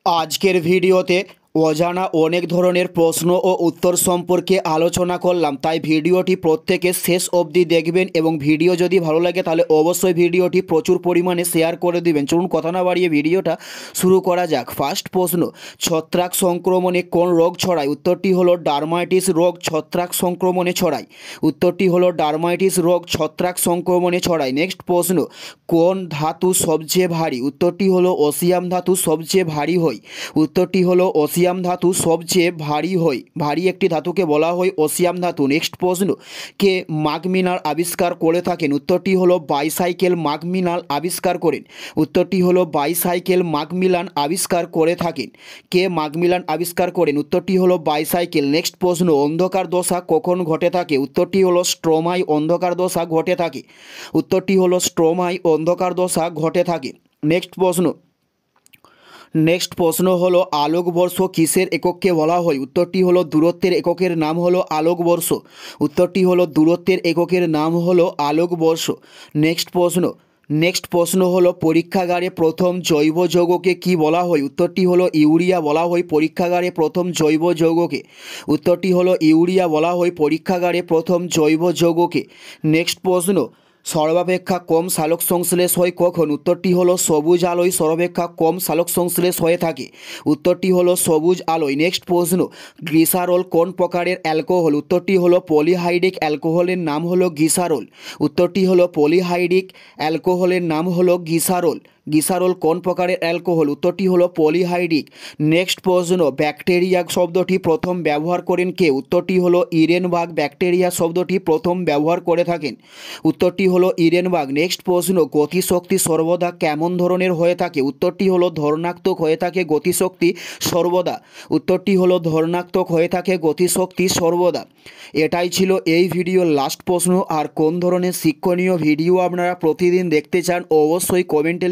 আজকের ভিডিওতে অজানা অনেক ধরনের প্রশ্ন ও উত্তর সম্পর্কে আলোচনা করলাম, তাই ভিডিওটি প্রত্যেকে শেষ অবধি দেখবেন এবং ভিডিও যদি ভালো লাগে তাহলে অবশ্যই ভিডিওটি প্রচুর পরিমাণে শেয়ার করে দিবেন। চলুন কথা না বাড়িয়ে ভিডিওটা শুরু করা যাক। ফার্স্ট প্রশ্ন, ছত্রাক সংক্রমণে কোন রোগ ছড়ায়? উত্তরটি হলো ডার্মাইটিস রোগ ছত্রাক সংক্রমণে ছড়ায়। উত্তরটি হলো ডার্মাইটিস রোগ ছত্রাক সংক্রমণে ছড়ায়। নেক্সট প্রশ্ন, কোন ধাতু সবচেয়ে ভারী? উত্তরটি হলো অসিয়াম ধাতু সবচেয়ে ভারী হয়। উত্তরটি হলো অসিয়াম ধাতু সবচেয়ে ভারী হয়। ভারী একটি ধাতুকে বলা হয় অসিয়াম ধাতু। নেক্সট প্রশ্ন, কে মাকমিনাল আবিষ্কার করে থাকেন? উত্তরটি হলো বাইসাইকেল মাকমিলান আবিষ্কার করেন। উত্তরটি হলো বাইসাইকেল মাকমিলান আবিষ্কার করে থাকেন। কে মাকমিলান আবিষ্কার করেন? উত্তরটি হলো বাইসাইকেল। নেক্সট প্রশ্ন, অন্ধকার দশা কখন ঘটে থাকে? উত্তরটি হলো স্ট্রোমায় অন্ধকার দশা ঘটে থাকে। উত্তরটি হলো স্ট্রোমায় অন্ধকার দশা ঘটে থাকে। নেক্সট প্রশ্ন হলো আলোকবর্ষ কিসের এককে বলা হয়? উত্তরটি হলো দূরত্বের এককের নাম হলো আলোকবর্ষ। উত্তরটি হলো দূরত্বের এককের নাম হলো আলোকবর্ষ। নেক্সট প্রশ্ন হলো পরীক্ষাগারে প্রথম জৈব যৌগকে কি বলা হয়? উত্তরটি হলো ইউরিয়া বলা হয় পরীক্ষাগারে প্রথম জৈব যৌগকে। উত্তরটি হলো ইউরিয়া বলা হয় পরীক্ষাগারে প্রথম জৈব যৌগকে। নেক্সট প্রশ্ন, সর্বাপেক্ষা কম সালোক সংশ্লেষ হয় কখন? উত্তরটি হলো সবুজ আলোয় সর্বাপেক্ষা কম সালোক সংশ্লেষ হয়ে থাকে। উত্তরটি হলো সবুজ আলোয়। নেক্সট প্রশ্ন, গ্লিসারল কোন প্রকারের অ্যালকোহল? উত্তরটি হলো পলিহাইড্রিক অ্যালকোহলের নাম হলো গ্লিসারল। উত্তরটি হলো পলিহাইড্রিক অ্যালকোহলের নাম হলো গ্লিসারল। গ্লিসারল কোন প্রকারের অ্যালকোহল? উত্তরটি হলো পলিহাইড্রিক। নেক্সট প্রশ্ন, ব্যাকটেরিয়া শব্দটি প্রথম ব্যবহার করেন কে? উত্তরটি হলো ইরেনবার্গ ব্যাকটেরিয়া শব্দটি প্রথম ব্যবহার করে থাকেন। উত্তরটি হলো ইরেনবার্গ। নেক্সট প্রশ্ন, গতিশক্তি সর্বদা কেমন ধরনের হয়ে থাকে? উত্তরটি হলো ধনাত্মক হয়ে থাকে গতিশক্তি সর্বদা। উত্তরটি হলো ধনাত্মক হয়ে থাকে গতিশক্তি সর্বদা। এটাই ছিল এই ভিডিওর লাস্ট প্রশ্ন। আর কোন ধরনের শিক্ষণীয় ভিডিও আপনারা প্রতিদিন দেখতে চান অবশ্যই কমেন্টে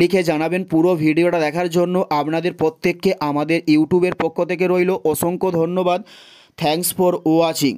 লিখে জানাবেন। পুরো ভিডিওটা দেখার জন্য আপনাদের প্রত্যেককে আমাদের ইউটিউবের পক্ষ থেকে রইল অসংখ্য ধন্যবাদ। Thanks for watching.